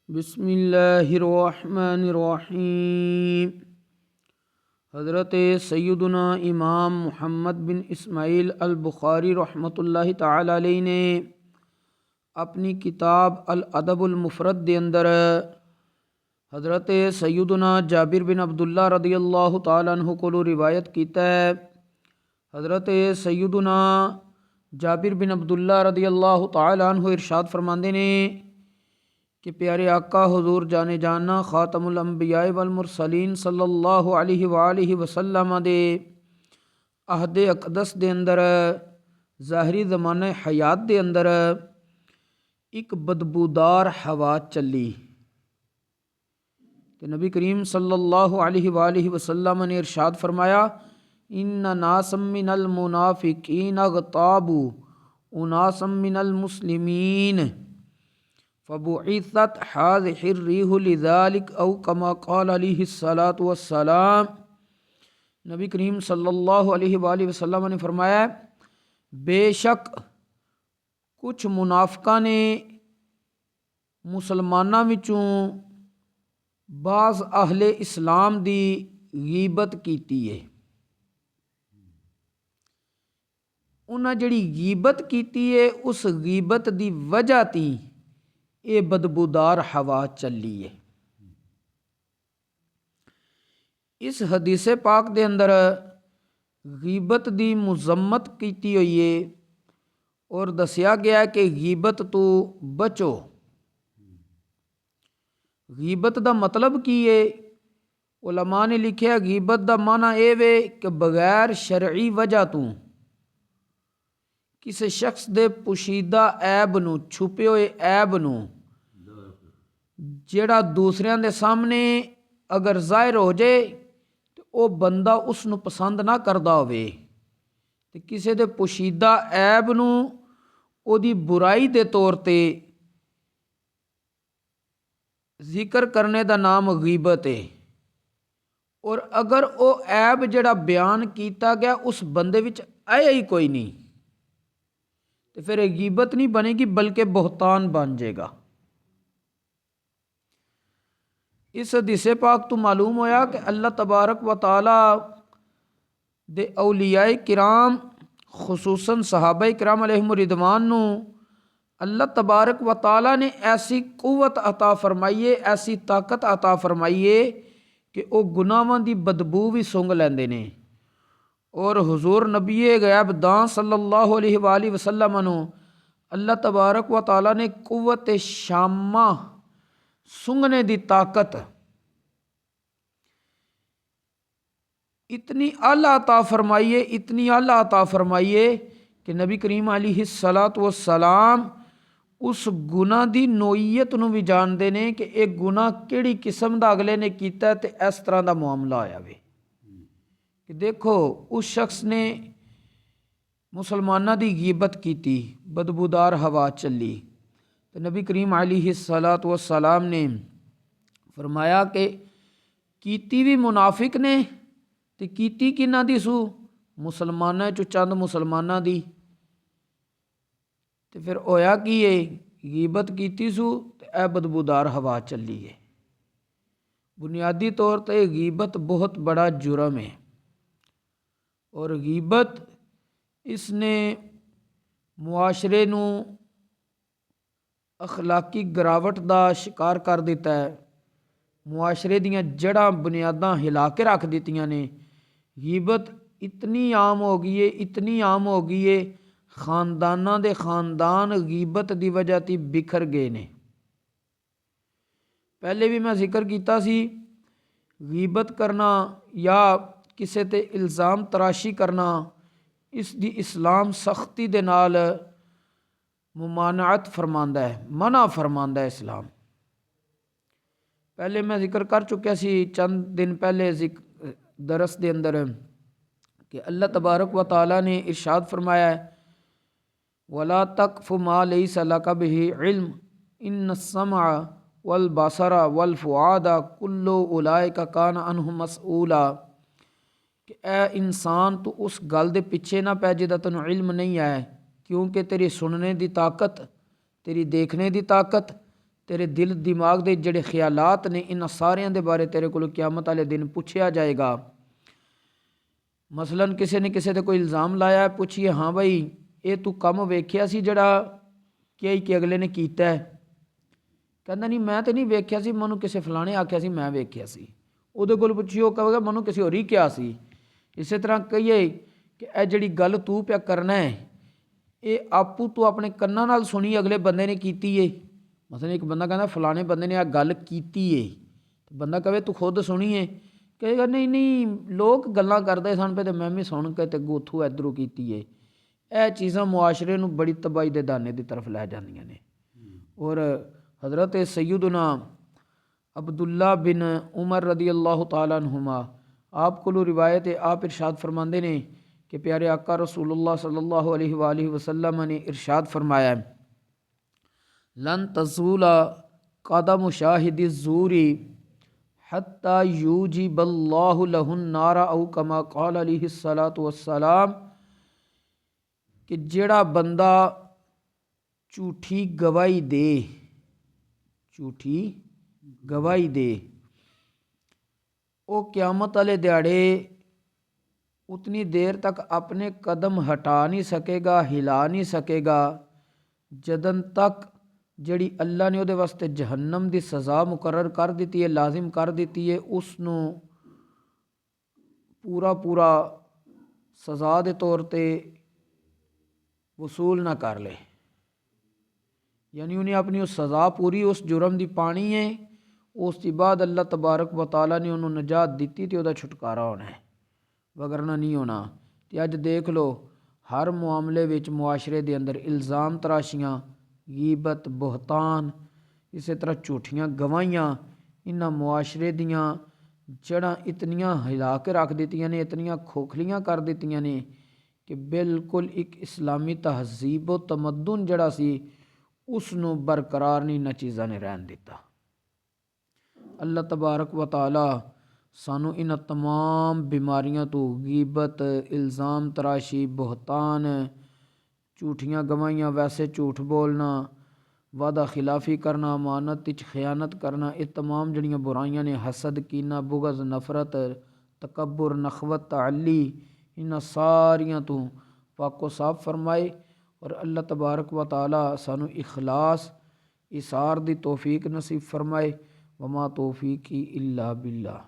بسم اللہ الرحمن الرحیم۔ حضرت سیدنا امام محمد بن اسماعیل البخاری رحمۃ اللہ تعالی علیہ نے اپنی کتاب الادب المفرد دے اندر حضرت سیدنا جابر بن عبداللہ رضی اللہ تعالی عنہ کو روایت کیتا ہے۔ حضرت سیدنا جابر بن عبداللہ رضی اللہ تعالی عنہ ارشاد فرماندے نے کہ پیارے آقا حضور جانے جانا خاتم الانبیاء والمرسلین صلی اللہ علیہ وآلہ وسلم دے عہد اقدس دے اندر ظاہری زمانہ حیات دے اندر ایک بدبودار ہوا چلی کہ نبی کریم صلی اللہ علیہ وآلہ وسلم نے ارشاد فرمایا ان ناسا من المنافقین اغتابوا اناسا من المسلمین فبعثت هذه الريح لذلك او كما قال علیہ الصلاۃ والسلام۔ نبی کریم صلی اللہ علیہ وآلہ وسلم نے فرمایا بے شک کچھ منافقاں نے مسلماناں وچوں بعض اہل اسلام دی غیبت کیتی ہے۔ انہاں جڑی غیبت کیتی ہے اس غیبت دی وجہ تی یہ بدبودار ہوا چلی ہے۔ اس حدیث پاک دے اندر غیبت دی مذمت کیتی ہوئی ہے اور دسیا گیا ہے کہ غیبت تو بچو۔ غیبت دا مطلب کی ہے؟ علماء نے لکھیا غیبت دا معنی اے وے کہ بغیر شرعی وجہ تو کسی شخص دے پوشیدہ عیب نو چھپے ہوئے عیب نو جیڑا دوسریاں دے سامنے اگر ظاہر ہو جائے تو او بندہ اس نو پسند نہ کردا ہوئے تے کسی دے پوشیدہ عیب نو او دی برائی دے طور تے ذکر کرنے دا نام غیبت ہے۔ اور اگر او عیب جڑا بیان کیتا گیا اس بندے وچ آیا ہی کوئی نہیں تو پھر یہ غیبت نہیں بنے گی بلکہ بہتان بن جائے گا۔ اس حدیث پاک تو معلوم ہویا کہ اللہ تبارک و تعالی دے اولیاء کرام خصوصاً صحابہ کرام علیہم الرضوان نو اللہ تبارک و تعالی نے ایسی قوت عطا فرمائیے، ایسی طاقت عطا فرمائیے کہ وہ گناہاں دی بدبو بھی سونگ لیندے نے۔ اور حضور نبی غیب داں صلی اللہ علیہ وآلہ وسلم نو اللہ تبارک و تعالی نے قوت شامہ سونگنے دی طاقت اتنی اعلیٰ عطا فرمائیے، اتنی اعلیٰ عطا فرمائیے کہ نبی کریم علیہ الصلاۃ والسلام اس گناہ دی نوعیت نو بھی جان دے نے کہ ایک گناہ کیڑی قسم دا اگلے نے کیتا ہے تے اس طرح دا معاملہ آیا وے کہ دیکھو اس شخص نے مسلمانہ دی غیبت کیتی، بدبودار ہوا چلی تو نبی کریم علیہ الصلاۃ والسلام نے فرمایا کہ کیتی بھی منافق نے تے کیتی کنہ دی سو مسلمانہ چو چند مسلمانہ دی تے پھر ہویا کی یہ غیبت کیتی سو تے اے بدبودار ہوا چلی ہے۔ بنیادی طور تے غیبت بہت بڑا جرم ہے اور غیبت اس نے معاشرے نو اخلاقی گراوٹ دا شکار کر دیتا ہے، معاشرے دیاں جڑاں بنیاداں ہلا کے رکھ دیتیاں نے۔ غیبت اتنی عام ہو گئی ہے، اتنی عام ہو گئی ہے، خانداناں دے خاندان غیبت دی وجہ تی بکھر گئے نے۔ پہلے بھی میں ذکر کیتا سی غیبت کرنا یا کسے تے الزام تراشی کرنا اس دی اسلام سختی دے نال ممانعت فرماندا ہے، منع فرماندا ہے اسلام۔ پہلے میں ذکر کر چکیا سی چند دن پہلے درس دے اندر کہ اللہ تبارک و تعالی نے ارشاد فرمایا ہے وَلَا تَقْفُ مَا لَيْسَ لَكَ بِهِ عِلْمٌ إِنَّ السَّمْعَ وَالْبَصَرَ وَالْفُؤَادَ كُلُّ أُولَئِكَ كَانَ عَنْهُ مَسْئُولًا کہ اے انسان تو اس گل دے پیچھے نہ پے جدا تینوں علم نہیں ہے، کیونکہ تیری سننے دی طاقت، تیری دیکھنے دی طاقت، تیرے دل دماغ دے جڑے خیالات نے انہاں ساریاں دے بارے تیرے کولوں قیامت والے دن پوچھیا جائے گا۔ مثلاً کسی نے کسی تے کوئی الزام لایا ہے، پوچھیے ہاں بھائی یہ تو کم ویکھیا سی جڑا کہ اگلے نے کیتا ہے؟ کہندا نہیں میں تے نہیں ویکھیا سی، مینوں کسی فلانے آکھیا سی میں ویکھیا سی۔ ਉਹਦੇ ਕੋਲ ਪੁੱਛਿਓ ਕਹੇਗਾ ਮੈਨੂੰ ਕਿਸੇ ਹੋਰ ਹੀ ਕਿਹਾ ਸੀ। ਇਸੇ ਤਰ੍ਹਾਂ ਕਹੀਏ ਕਿ ਇਹ ਜਿਹੜੀ ਗੱਲ ਤੂੰ ਪਿਆ ਕਰਨਾ ਹੈ ਇਹ ਆਪੂ ਤੂੰ ਆਪਣੇ ਕੰਨਾਂ ਨਾਲ ਸੁਣੀ ਅਗਲੇ ਬੰਦੇ ਨੇ ਕੀਤੀ ਏ। ਮਸਲਨ ਇੱਕ ਬੰਦਾ ਕਹਿੰਦਾ ਫਲਾਣੇ ਬੰਦੇ ਨੇ ਇਹ ਗੱਲ ਕੀਤੀ ਏ, ਬੰਦਾ ਕਹੇ ਤੂੰ ਖੁਦ ਸੁਣੀ ਏ, ਕਹੇਗਾ ਨਹੀਂ ਨਹੀਂ ਲੋਕ ਗੱਲਾਂ ਕਰਦੇ ਸਨ ਪਏ ਤੇ ਮੈਂ ਵੀ ਸੁਣ ਕੇ ਤੇ ਗੋਥੂ ਇੱਧਰੋਂ ਕੀਤੀ ਏ। ਇਹ ਚੀਜ਼ਾਂ ਮੁਆਸ਼ਰੇ ਨੂੰ ਬੜੀ ਤਬਾਹੀ ਦੇ ਦਾਨੇ ਦੀ ਤਰਫ ਲੈ ਜਾਂਦੀਆਂ ਨੇ। ਔਰ حضرت سیدنا عبداللہ بن عمر رضی اللہ تعالیٰ عنہما آپ کو روایت ہے، آپ ارشاد فرماندے نے کہ پیارے آقا رسول اللہ صلی اللہ علیہ وآلہ وسلم نے ارشاد فرمایا ہے لن تزول قدم شاہد الزور حتی یوجب اللہ لہ النار او کما قال علیہ الصلاۃ والسلام، کہ جڑا بندہ جھوٹھی گواہی دے، جھوٹھی گواہی دے، وہ قیامت والے دیہڑے اتنی دیر تک اپنے قدم ہٹا نہیں سکے گا، ہلا نہیں سکے گا جدن تک جڑی اللہ نے وہ واسطے جہنم دی سزا مقرر کر دیتی ہے، لازم کر دیتی ہے، اس نو پورا سزا دے طور تے وصول نہ کر لے، یعنی انہیں اپنی اس سزا پوری اس جرم دی پانی ہے، اس کے بعد اللہ تبارک و تعالیٰ نے انہوں نجات دیتی تو وہ چھٹکارا ہونا ہے، وگرنہ نہیں ہونا۔ تو اج دیکھ لو ہر معاملے وچ معاشرے دے اندر الزام تراشیاں، غیبت، بہتان، اسی طرح جھوٹیاں گواہیاں انہاں معاشرے دیاں جڑاں اتنیاں ہلا کے رکھ دیتیاں نے، اتنیاں کھوکھلیاں کر دیتیاں نے کہ بالکل ایک اسلامی تہذیب و تمدن جڑا سی اس نو برقرار نہیں نہ چیزاں نے رہن دیتا۔ اللہ تبارک و تعالی سانو ان تمام بیماریاں تو، غیبت، الزام تراشی، بہتان، جھوٹیاں گواہیاں، ویسے جھوٹ بولنا، وعدہ خلافی کرنا، امانت وچ خیانت کرنا، یہ تمام جڑیاں برائیاں نے، حسد، کینہ، بغض، نفرت، تکبر، نخوت، تعلی، انہاں ساریاں تو پاک و صاف فرمائے، اور اللہ تبارک و تعالی سانو اخلاص اثار دی توفیق نصیب فرمائے۔ وما توفیقی الا باللہ۔